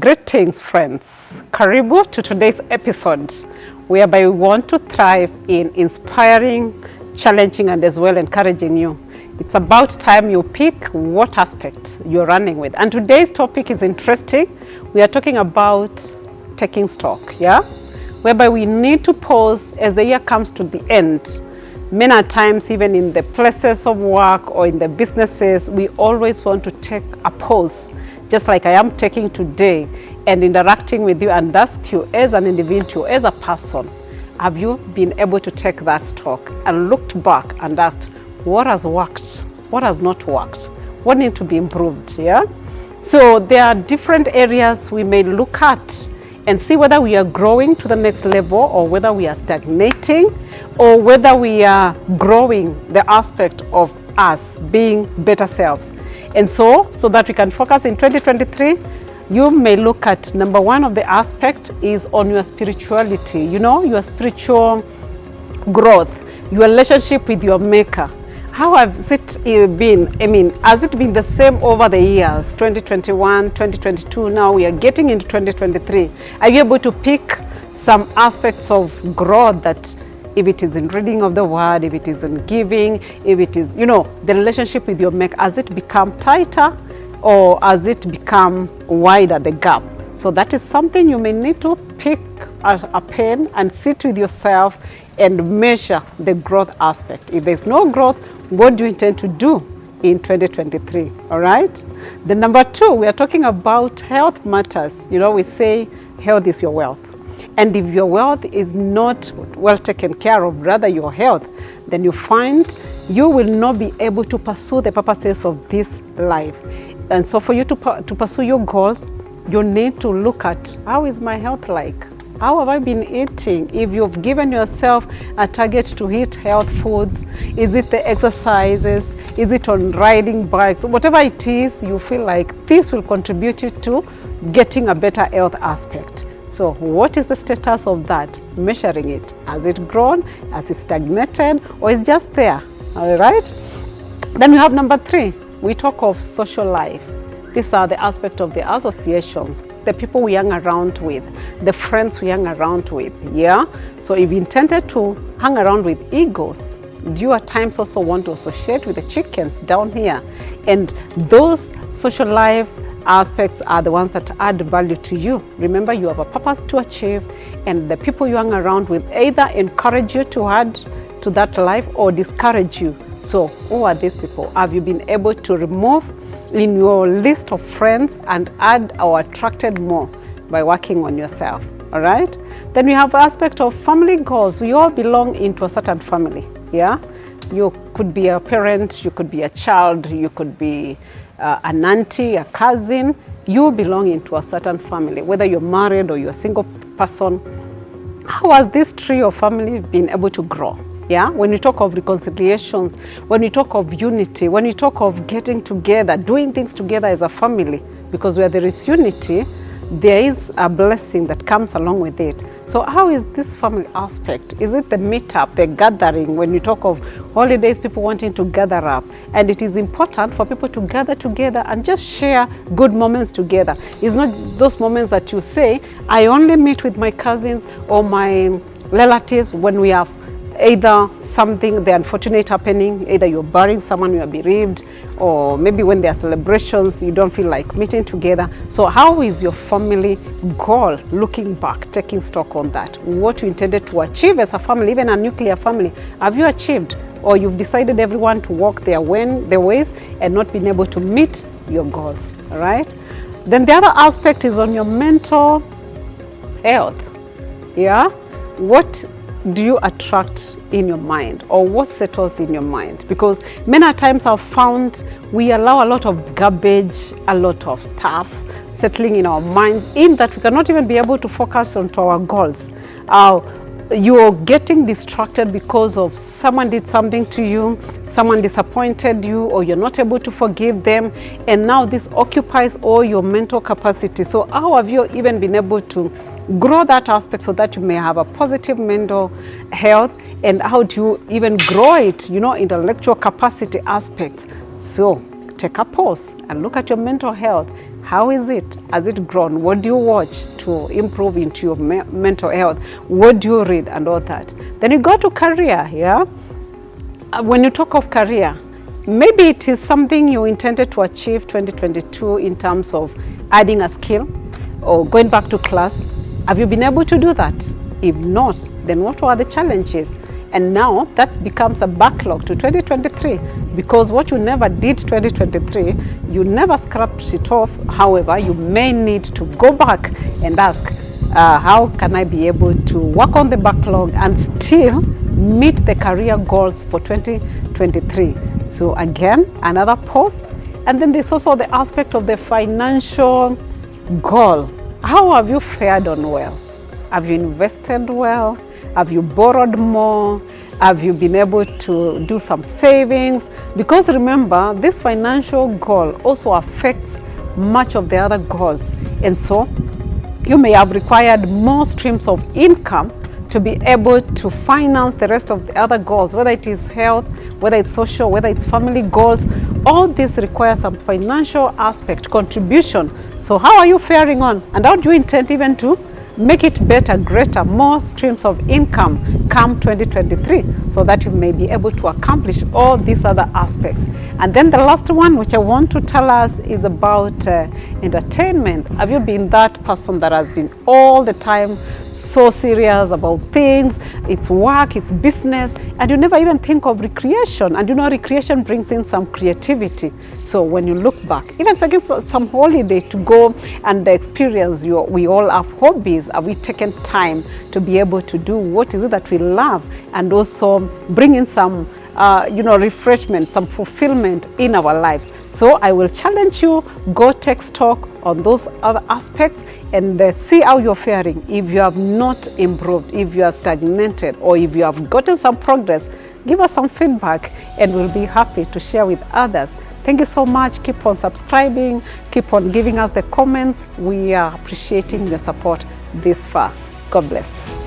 Greetings, friends. Karibu to today's episode, whereby we want to thrive in inspiring, challenging, and as well encouraging you. It's about time you pick what aspect you're running with. And today's topic is interesting. We are talking about taking stock, whereby we need to pause as the year comes to the end. Many times, even in the places of work or in the businesses, we always want to take a pause, just like I am taking today, and interacting with you and ask you as an individual, as a person, have you been able to take that stock and looked back and asked, what has worked, what has not worked, what needs to be improved, So there are different areas we may look at and see whether we are growing to the next level or whether we are stagnating or whether we are growing the aspect of us being better selves. And so that we can focus in 2023, you may look at number one of the aspect is on your spirituality, your spiritual growth, your relationship with your maker. How has it been? Has it been the same over the years, 2021, 2022, now we are getting into 2023. Are you able to pick some aspects of growth that, if it is in reading of the word, if it is in giving, if it is, the relationship with your maker, has it become tighter or has it become wider, the gap? So that is something you may need to pick a pen and sit with yourself and measure the growth aspect. If there's no growth, what do you intend to do in 2023? All right. The number two, we are talking about health matters. We say health is your wealth. And if your wealth is not well taken care of, rather your health, then you find you will not be able to pursue the purposes of this life. And so for you to pursue your goals, you need to look at, how is my health like? How have I been eating? If you've given yourself a target to eat health foods, is it the exercises? Is it on riding bikes? Whatever it is, you feel like this will contribute you to getting a better health aspect. So what is the status of that? Measuring it. Has it grown? Has it stagnated? Or is just there? All right? Then we have number three. We talk of social life. These are the aspects of the associations, the people we hang around with, the friends we hang around with, So if you intended to hang around with egos, do you at times also want to associate with the chickens down here? And those social life aspects are the ones that add value to you. Remember, you have a purpose to achieve, and the people you hang around with either encourage you to add to that life or discourage you. So who are these people? Have you been able to remove in your list of friends and add or attracted more by working on yourself? All right. Then we have aspect of family goals. We all belong into a certain family. You could be a parent, you could be a child, you could be an auntie, a cousin. You belong into a certain family, whether you're married or you're a single person. How has this tree of family been able to grow? When you talk of reconciliations, when you talk of unity, when you talk of getting together, doing things together as a family, because where there is unity, there is a blessing that comes along with it. So how is this family aspect? Is it the meetup, the gathering, when you talk of holidays, people wanting to gather up? And it is important for people to gather together and just share good moments together. It's not those moments that you say, I only meet with my cousins or my relatives when we have either something, the unfortunate happening, either you're burying someone, you are bereaved, or maybe when there are celebrations, you don't feel like meeting together. So how is your family goal, looking back, taking stock on that? What you intended to achieve as a family, even a nuclear family, have you achieved? Or you've decided everyone to walk their ways and not been able to meet your goals, all right? Then the other aspect is on your mental health, What do you attract in your mind, or what settles in your mind? Because many times I've found we allow a lot of garbage, a lot of stuff settling in our minds, in that we cannot even be able to focus on our goals. You're getting distracted because of someone did something to you, someone disappointed you, or you're not able to forgive them, and now this occupies all your mental capacity. So how have you even been able to grow that aspect so that you may have a positive mental health? And how do you even grow it, intellectual capacity aspects? So take a pause and look at your mental health. How is it? Has it grown? What do you watch to improve into your mental health? What do you read and all that? Then you go to career, yeah? When you talk of career, maybe it is something you intended to achieve 2022 in terms of adding a skill or going back to class. Have you been able to do that? If not, then what were the challenges? And now that becomes a backlog to 2023, because what you never did 2023, you never scrapped it off. However, you may need to go back and ask, how can I be able to work on the backlog and still meet the career goals for 2023? So again, another pause. And then there's also the aspect of the financial goal. How have you fared on well? Have you invested well? Have you borrowed more? Have you been able to do some savings? Because remember, this financial goal also affects much of the other goals. And so you may have required more streams of income to be able to finance the rest of the other goals, whether it is health, whether it's social, whether it's family goals. All this requires some financial aspect, contribution. So how are you faring on? And how do you intend even to make it better, greater, more streams of income come 2023, so that you may be able to accomplish all these other aspects. And then the last one, which I want to tell us, is about entertainment. Have you been that person that has been all the time so serious about things? It's work, it's business, and you never even think of recreation. And you know, recreation brings in some creativity. So when you look back, even taking some holiday to go and experience, we all have hobbies. Have we taken time to be able to do what is it that we love, and also bring in some refreshment, some fulfillment in our lives? So I will challenge you, go take stock on those other aspects and see how you're faring. If you have not improved, if you are stagnated, or if you have gotten some progress, give us some feedback and we'll be happy to share with others. Thank you so much. Keep on subscribing, keep on giving us the comments. We are appreciating your support this far. God bless.